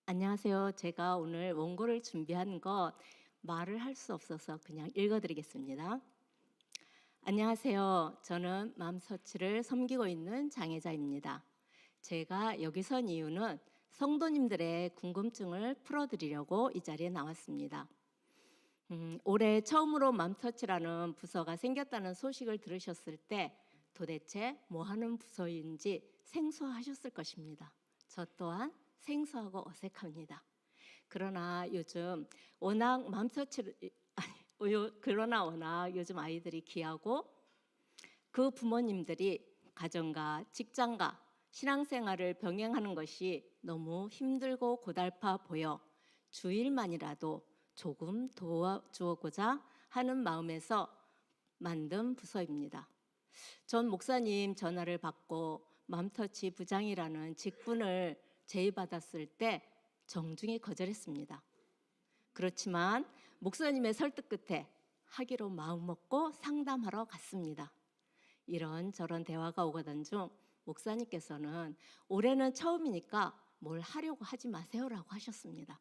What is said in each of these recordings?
안녕하세요. 제가 오늘 원고를 준비한 것 말을 할 수 없어서 그냥 읽어드리겠습니다. 안녕하세요. 저는 맘서치를 섬기고 있는 장혜자입니다. 제가 여기 선 이유는 성도님들의 궁금증을 풀어드리려고 이 자리에 나왔습니다. 올해 처음으로 맘터치라는 부서가 생겼다는 소식을 들으셨을 때 도대체 뭐 하는 부서인지 생소하셨을 것입니다. 저 또한 생소하고 어색합니다. 그러나 요즘 워낙 맘터치를 그러나 워낙 요즘 아이들이 귀하고 그 부모님들이 가정과 직장과 신앙생활을 병행하는 것이 너무 힘들고 고달파 보여 주일만이라도 조금 도와주고자 하는 마음에서 만든 부서입니다. 전 목사님 전화를 받고 맘터치 부장이라는 직분을 제의받았을 때 정중히 거절했습니다. 그렇지만 목사님의 설득 끝에 하기로 마음먹고 상담하러 갔습니다. 이런저런 대화가 오가던 중 목사님께서는 올해는 처음이니까 뭘 하려고 하지 마세요라고 하셨습니다.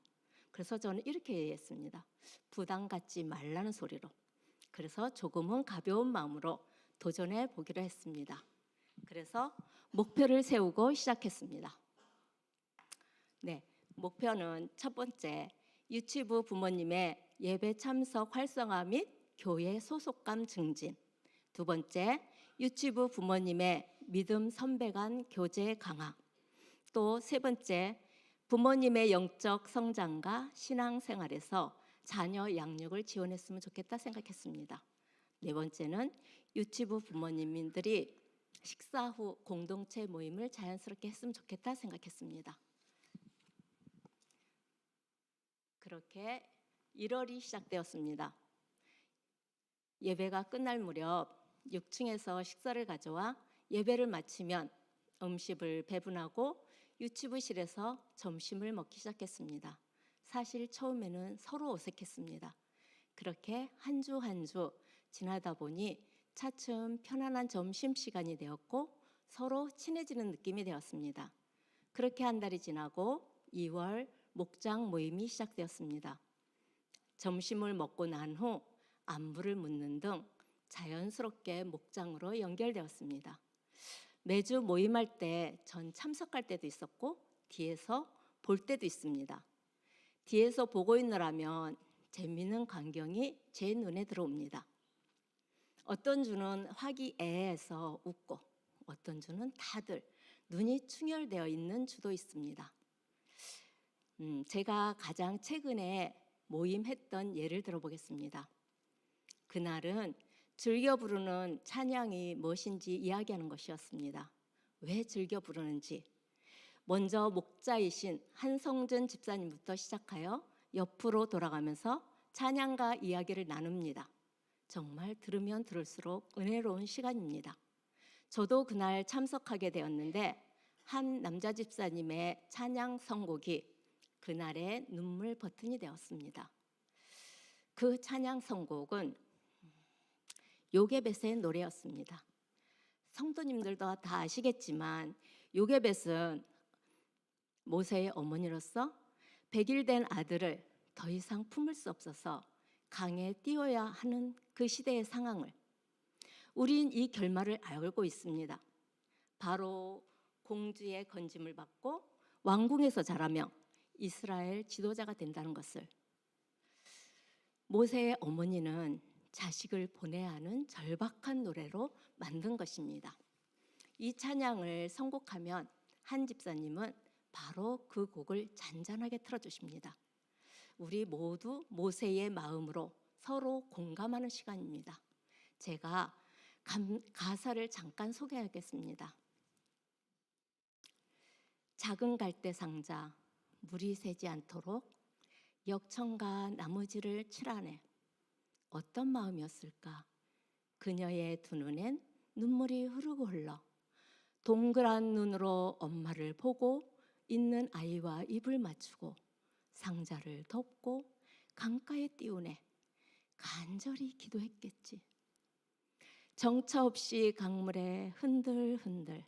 그래서 저는 이렇게 얘기했습니다. 부담 갖지 말라는 소리로. 그래서 조금은 가벼운 마음으로 도전해 보기로 했습니다. 그래서 목표를 세우고 시작했습니다. 네, 목표는 첫 번째, 유치부 부모님의 예배 참석 활성화 및 교회 소속감 증진. 두 번째, 유치부 부모님의 믿음 선배 간 교제 강화. 또 세 번째, 부모님의 영적 성장과 신앙생활에서 자녀 양육을 지원했으면 좋겠다 생각했습니다. 네 번째는 유치부 부모님들이 식사 후 공동체 모임을 자연스럽게 했으면 좋겠다 생각했습니다. 그렇게 1월이 시작되었습니다. 예배가 끝날 무렵 6층에서 식사를 가져와 예배를 마치면 음식을 배분하고 유치부실에서 점심을 먹기 시작했습니다. 사실 처음에는 서로 어색했습니다. 그렇게 한 주 한 주 지나다 보니 차츰 편안한 점심시간이 되었고 서로 친해지는 느낌이 되었습니다. 그렇게 한 달이 지나고 2월 목장 모임이 시작되었습니다. 점심을 먹고 난 후 안부를 묻는 등 자연스럽게 목장으로 연결되었습니다. 매주 모임할 때 전 참석할 때도 있었고 뒤에서 볼 때도 있습니다. 뒤에서 보고 있느라면 재미있는 광경이 제 눈에 들어옵니다. 어떤 주는 화기애애해서 웃고 어떤 주는 다들 눈이 충혈되어 있는 주도 있습니다. 제가 가장 최근에 모임했던 예를 들어보겠습니다. 그날은 즐겨 부르는 찬양이 무엇인지 이야기하는 것이었습니다. 왜 즐겨 부르는지. 먼저 목자이신 한성준 집사님부터 시작하여 옆으로 돌아가면서 찬양가 이야기를 나눕니다. 정말 들으면 들을수록 은혜로운 시간입니다. 저도 그날 참석하게 되었는데 한 남자 집사님의 찬양 선곡이 그날의 눈물 버튼이 되었습니다. 그 찬양 선곡은 요게벳의 노래였습니다. 성도님들도 다 아시겠지만 요게벳은 모세의 어머니로서 100일 된 아들을 더 이상 품을 수 없어서 강에 띄워야 하는 그 시대의 상황을 우린 이 결말을 알고 있습니다. 바로 공주의 건짐을 받고 왕궁에서 자라며 이스라엘 지도자가 된다는 것을. 모세의 어머니는 자식을 보내야 하는 절박한 노래로 만든 것입니다. 이 찬양을 선곡하면 한 집사님은 바로 그 곡을 잔잔하게 틀어주십니다. 우리 모두 모세의 마음으로 서로 공감하는 시간입니다. 제가 가사를 잠깐 소개하겠습니다. 작은 갈대 상자 물이 새지 않도록 역청과 나무지를 칠하네. 어떤 마음이었을까? 그녀의 두 눈엔 눈물이 흐르고 흘러 동그란 눈으로 엄마를 보고 있는 아이와 입을 맞추고 상자를 덮고 강가에 띄우네. 간절히 기도했겠지. 정처 없이 강물에 흔들흔들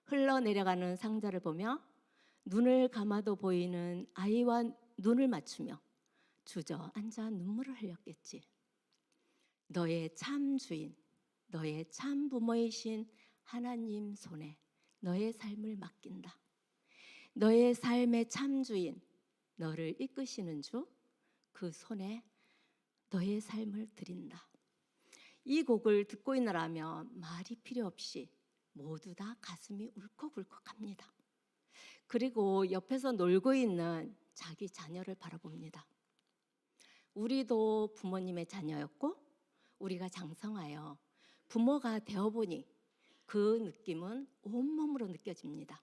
흘러내려가는 상자를 보며 눈을 감아도 보이는 아이와 눈을 맞추며 주저앉아 눈물을 흘렸겠지. 너의 참 주인, 너의 참 부모이신 하나님 손에 너의 삶을 맡긴다. 너의 삶의 참 주인, 너를 이끄시는 주, 그 손에 너의 삶을 드린다. 이 곡을 듣고 있느라면 말이 필요 없이 모두 다 가슴이 울컥울컥합니다. 그리고 옆에서 놀고 있는 자기 자녀를 바라봅니다. 우리도 부모님의 자녀였고 우리가 장성하여 부모가 되어보니 그 느낌은 온몸으로 느껴집니다.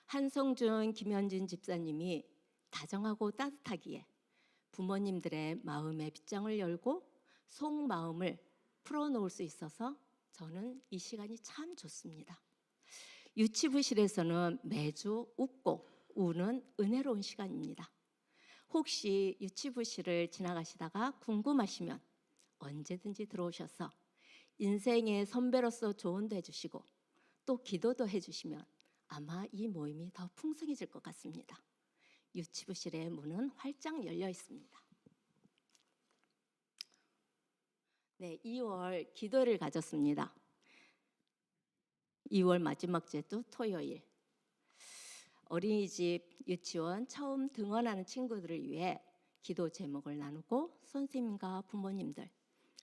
한성준, 김현진 집사님이 다정하고 따뜻하기에 부모님들의 마음의 빗장을 열고 속마음을 풀어놓을 수 있어서 저는 이 시간이 참 좋습니다. 유치부실에서는 매주 웃고 우는 은혜로운 시간입니다. 혹시 유치부실을 지나가시다가 궁금하시면 언제든지 들어오셔서 인생의 선배로서 조언도 해주시고 또 기도도 해주시면 아마 이 모임이 더 풍성해질 것 같습니다. 유치부실의 문은 활짝 열려 있습니다. 네, 2월 기도를 가졌습니다. 2월 마지막 주도 토요일. 어린이집, 유치원 처음 등원하는 친구들을 위해 기도 제목을 나누고 선생님과 부모님들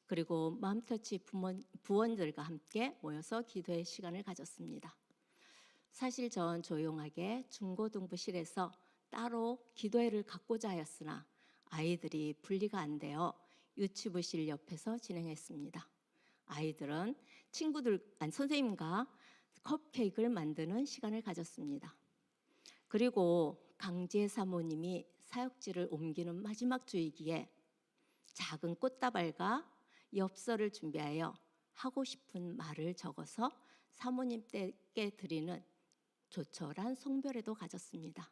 그리고 맘터치 부원들과 함께 모여서 기도의 시간을 가졌습니다. 사실 전 조용하게 중고등부실에서 따로 기도회를 갖고자 하였으나 아이들이 분리가 안 되어 유치부실 옆에서 진행했습니다. 아이들은 선생님과 컵케이크를 만드는 시간을 가졌습니다. 그리고 강재 사모님이 사역지를 옮기는 마지막 주이기에 작은 꽃다발과 엽서를 준비하여 하고 싶은 말을 적어서 사모님께 드리는 조촐한 송별회도 가졌습니다.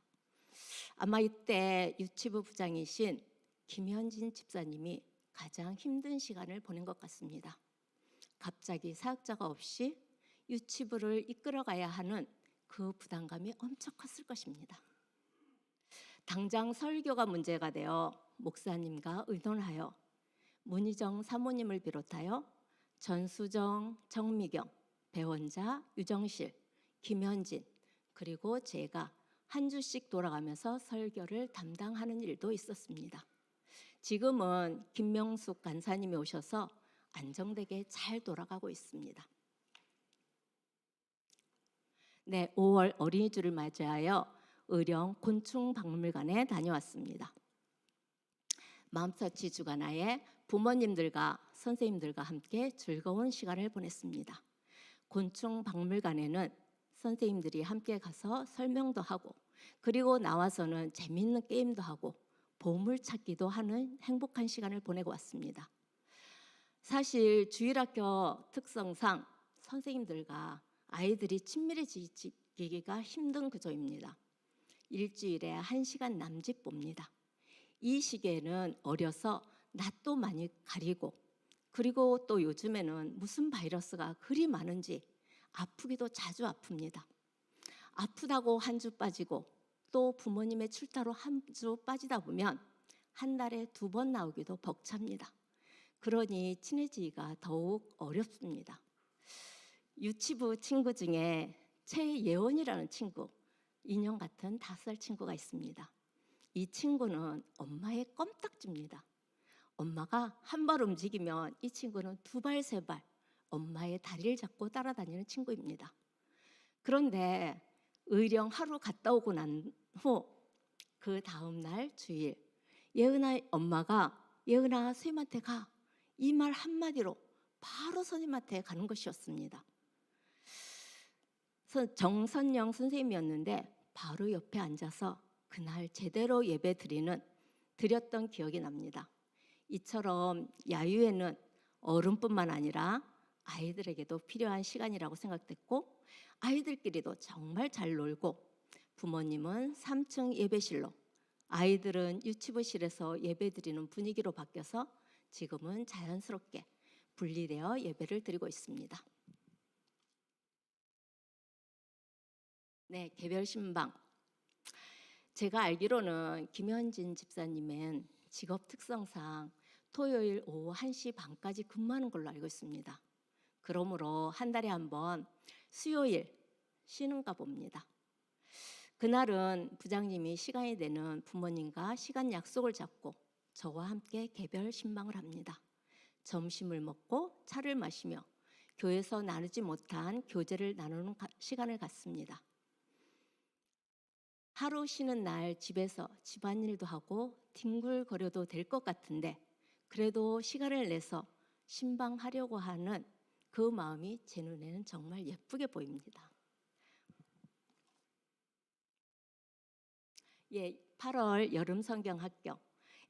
아마 이때 유치부 부장이신 김현진 집사님이 가장 힘든 시간을 보낸 것 같습니다. 갑자기 사역자가 없이 유치부를 이끌어가야 하는 그 부담감이 엄청 컸을 것입니다. 당장 설교가 문제가 되어 목사님과 의논하여 문희정 사모님을 비롯하여 전수정, 정미경, 배원자, 유정실, 김현진 그리고 제가 한 주씩 돌아가면서 설교를 담당하는 일도 있었습니다. 지금은 김명숙 간사님이 오셔서 안정되게 잘 돌아가고 있습니다. 네, 5월 어린이주를 맞이하여 의령 곤충박물관에 다녀왔습니다. 맘터치 주간화에 부모님들과 선생님들과 함께 즐거운 시간을 보냈습니다. 곤충박물관에는 선생님들이 함께 가서 설명도 하고 그리고 나와서는 재미있는 게임도 하고 보물찾기도 하는 행복한 시간을 보내고 왔습니다. 사실 주일학교 특성상 선생님들과 아이들이 친밀해지기가 힘든 구조입니다. 일주일에 1시간 남짓 봅니다. 이 시기에는 어려서 낯도 많이 가리고 그리고 또 요즘에는 무슨 바이러스가 그리 많은지 아프기도 자주 아픕니다. 아프다고 한 주 빠지고 또 부모님의 출타로 한 주 빠지다 보면 한 달에 2번 나오기도 벅찹니다. 그러니 친해지기가 더욱 어렵습니다. 유치부 친구 중에 최예원이라는 친구, 인형 같은 5살 친구가 있습니다. 이 친구는 엄마의 껌딱지입니다. 엄마가 한 발 움직이면 이 친구는 2발, 3발 엄마의 다리를 잡고 따라다니는 친구입니다. 그런데 의령 하루 갔다 오고 난 후 그 다음 날 주일 예은아 엄마가 예은아 선생님한테 가 이 말 한마디로 바로 선생님한테 가는 것이었습니다. 정선영 선생님이었는데 바로 옆에 앉아서 그날 제대로 예배 드렸던 기억이 납니다. 이처럼 야유회는 어른뿐만 아니라 아이들에게도 필요한 시간이라고 생각됐고 아이들끼리도 정말 잘 놀고 부모님은 3층 예배실로 아이들은 유치부실에서 예배드리는 분위기로 바뀌어서 지금은 자연스럽게 분리되어 예배를 드리고 있습니다. 네, 개별 신방. 제가 알기로는 김현진 집사님은 직업 특성상 토요일 오후 1시 반까지 근무하는 걸로 알고 있습니다. 그러므로 한 달에 한 번 수요일 쉬는가 봅니다. 그날은 부장님이 시간이 되는 부모님과 시간 약속을 잡고 저와 함께 개별 신방을 합니다. 점심을 먹고 차를 마시며 교회에서 나누지 못한 교제를 나누는 시간을 갖습니다. 하루 쉬는 날 집에서 집안일도 하고 뒹굴거려도 될 것 같은데 그래도 시간을 내서 신방하려고 하는 그 마음이 제 눈에는 정말 예쁘게 보입니다. 예, 8월 여름 성경학교,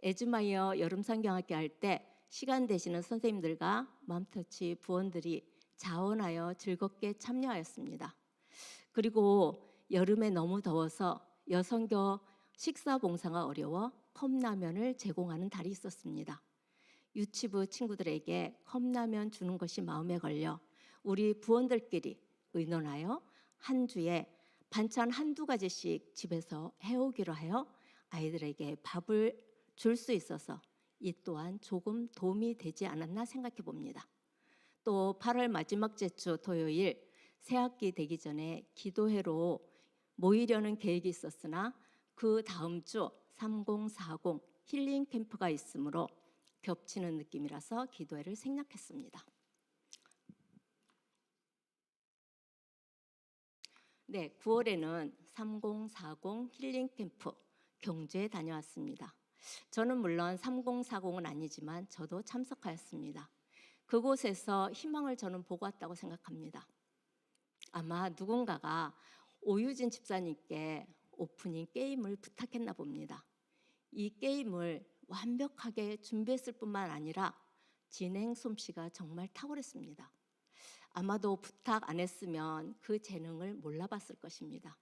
에즈마이어 여름 성경학교 할 때 시간 되시는 선생님들과 맘터치 부원들이 자원하여 즐겁게 참여하였습니다. 그리고 여름에 너무 더워서 여성교 식사 봉사가 어려워 컵라면을 제공하는 달이 있었습니다. 유치부 친구들에게 컵라면 주는 것이 마음에 걸려 우리 부원들끼리 의논하여 한 주에 반찬 한두 가지씩 집에서 해오기로 하여 아이들에게 밥을 줄 수 있어서 이 또한 조금 도움이 되지 않았나 생각해 봅니다. 또 8월 마지막 주 토요일 새학기 되기 전에 기도회로 모이려는 계획이 있었으나 그 다음 주 3040 힐링 캠프가 있으므로 겹치는 느낌이라서 기도회를 생략했습니다. 네, 9월에는 3040 힐링 캠프 경주에 다녀왔습니다. 저는 물론 3040은 아니지만 저도 참석하였습니다. 그곳에서 희망을 저는 보고 왔다고 생각합니다. 아마 누군가가 오유진 집사님께 오프닝 게임을 부탁했나 봅니다. 이 게임을 완벽하게 준비했을 뿐만 아니라 진행 솜씨가 정말 탁월했습니다. 아마도 부탁 안 했으면 그 재능을 몰라봤을 것입니다.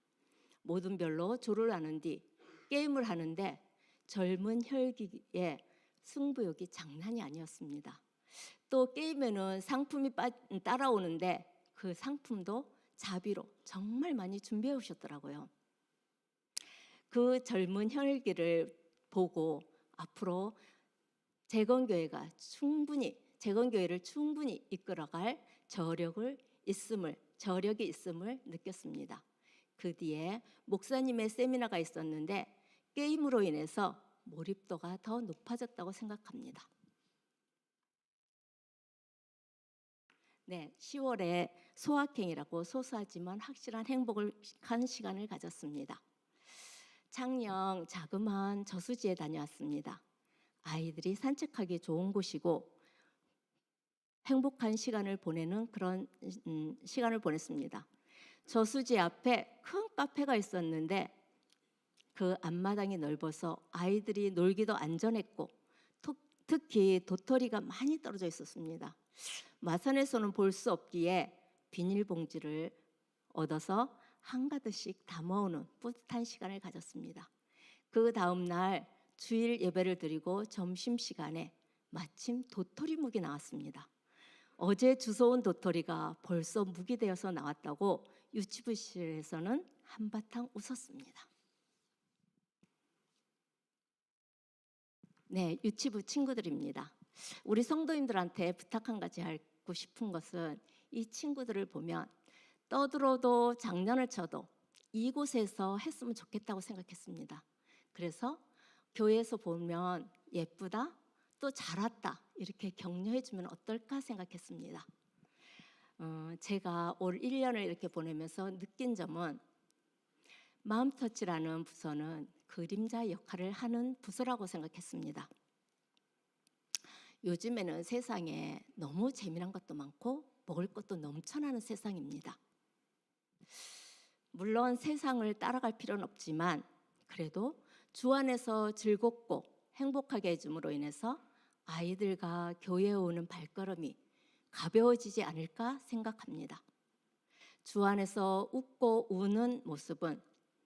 모든 별로 조를 하는 뒤 게임을 하는데 젊은 혈기에 승부욕이 장난이 아니었습니다. 또 게임에는 상품이 따라오는데 그 상품도 자비로 정말 많이 준비해 오셨더라고요. 그 젊은 혈기를 보고 앞으로 재건교회를 충분히 이끌어갈 저력이 있음을 느꼈습니다. 그 뒤에 목사님의 세미나가 있었는데 게임으로 인해서 몰입도가 더 높아졌다고 생각합니다. 네, 10월에 소확행이라고 소소하지만 확실한 행복을 한 시간을 가졌습니다. 창녕 자그마한 저수지에 다녀왔습니다. 아이들이 산책하기 좋은 곳이고 행복한 시간을 보내는 그런 시간을 보냈습니다. 저수지 앞에 큰 카페가 있었는데 그 앞마당이 넓어서 아이들이 놀기도 안전했고 특히 도토리가 많이 떨어져 있었습니다. 마산에서는 볼 수 없기에 비닐봉지를 얻어서 한가득씩 담아오는 뿌듯한 시간을 가졌습니다. 그 다음 날 주일 예배를 드리고 점심시간에 마침 도토리 묵이 나왔습니다. 어제 주워온 도토리가 벌써 묵이 되어서 나왔다고 유치부실에서는 한바탕 웃었습니다. 네, 유치부 친구들입니다. 우리 성도님들한테 부탁 한 가지 하고 싶은 것은 이 친구들을 보면 떠들어도 장난을 쳐도 이곳에서 했으면 좋겠다고 생각했습니다. 그래서 교회에서 보면 예쁘다, 또 잘왔다 이렇게 격려해 주면 어떨까 생각했습니다. 제가 올 1년을 이렇게 보내면서 느낀 점은 마음터치라는 부서는 그림자 역할을 하는 부서라고 생각했습니다. 요즘에는 세상에 너무 재미난 것도 많고 먹을 것도 넘쳐나는 세상입니다. 물론 세상을 따라갈 필요는 없지만 그래도 주 안에서 즐겁고 행복하게 해줌으로 인해서 아이들과 교회에 오는 발걸음이 가벼워지지 않을까 생각합니다. 주 안에서 웃고 우는 모습은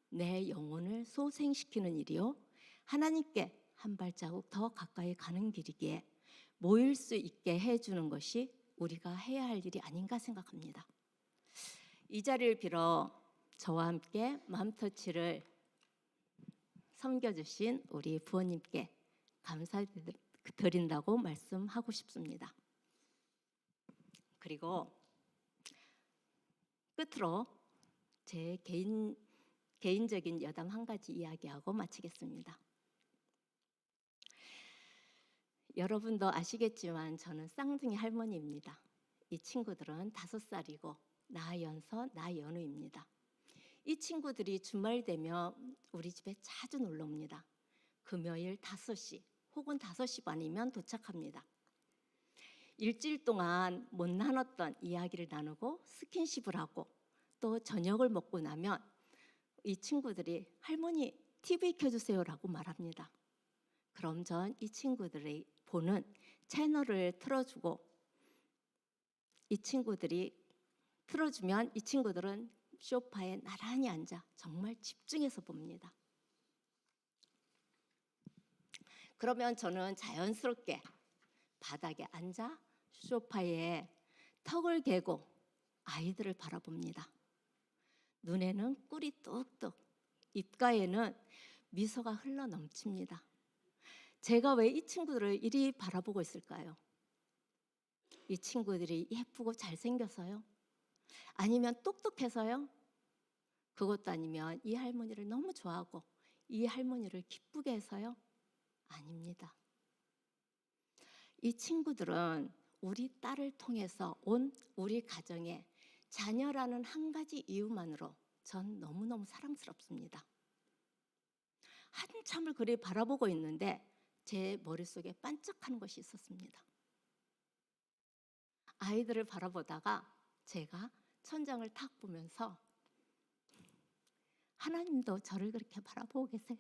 내 영혼을 소생시키는 일이요 하나님께 한 발자국 더 가까이 가는 길이기에 모일 수 있게 해주는 것이 우리가 해야 할 일이 아닌가 생각합니다. 이 자리를 빌어 저와 함께 맘터치를 섬겨주신 우리 부모님께 감사드린다고 말씀하고 싶습니다. 그리고 끝으로 제 개인적인 여담 한 가지 이야기하고 마치겠습니다. 여러분도 아시겠지만 저는 쌍둥이 할머니입니다. 이 친구들은 5살이고 나연서, 나연우입니다. 이 친구들이 주말 되면 우리 집에 자주 놀러 옵니다. 금요일 5시 혹은 5시 반이면 도착합니다. 일주일 동안 못 나눴던 이야기를 나누고 스킨십을 하고 또 저녁을 먹고 나면 이 친구들이 할머니 TV 켜주세요라고 말합니다. 그럼 전 이 친구들이 보는 채널을 틀어주고 이 친구들이 틀어주면 이 친구들은 소파에 나란히 앉아 정말 집중해서 봅니다. 그러면 저는 자연스럽게 바닥에 앉아 소파에 턱을 개고 아이들을 바라봅니다. 눈에는 꿀이 뚝뚝, 입가에는 미소가 흘러 넘칩니다. 제가 왜 이 친구들을 이리 바라보고 있을까요? 이 친구들이 예쁘고 잘생겨서요? 아니면 똑똑해서요? 그것도 아니면 이 할머니를 너무 좋아하고 이 할머니를 기쁘게 해서요? 아닙니다. 이 친구들은 우리 딸을 통해서 온 우리 가정에 자녀라는 한 가지 이유만으로 전 너무너무 사랑스럽습니다. 한참을 그리 바라보고 있는데 제 머릿속에 반짝하는 것이 있었습니다. 아이들을 바라보다가 제가 천장을 탁 보면서 하나님도 저를 그렇게 바라보고 계세요?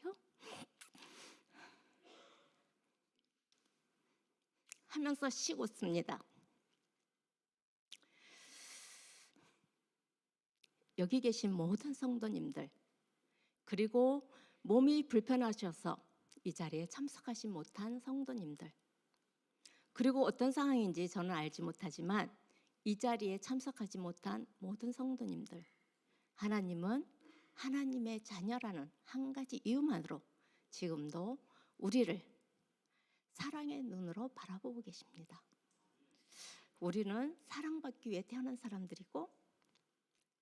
하면서 씩 웃습니다. 여기 계신 모든 성도님들, 그리고 몸이 불편하셔서 이 자리에 참석하지 못한 성도님들, 그리고 어떤 상황인지 저는 알지 못하지만 이 자리에 참석하지 못한 모든 성도님들, 하나님은 하나님의 자녀라는 한 가지 이유만으로 지금도 우리를 사랑의 눈으로 바라보고 계십니다. 우리는 사랑받기 위해 태어난 사람들이고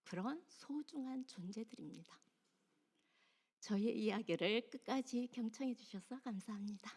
그런 소중한 존재들입니다. 저희의 이야기를 끝까지 경청해 주셔서 감사합니다.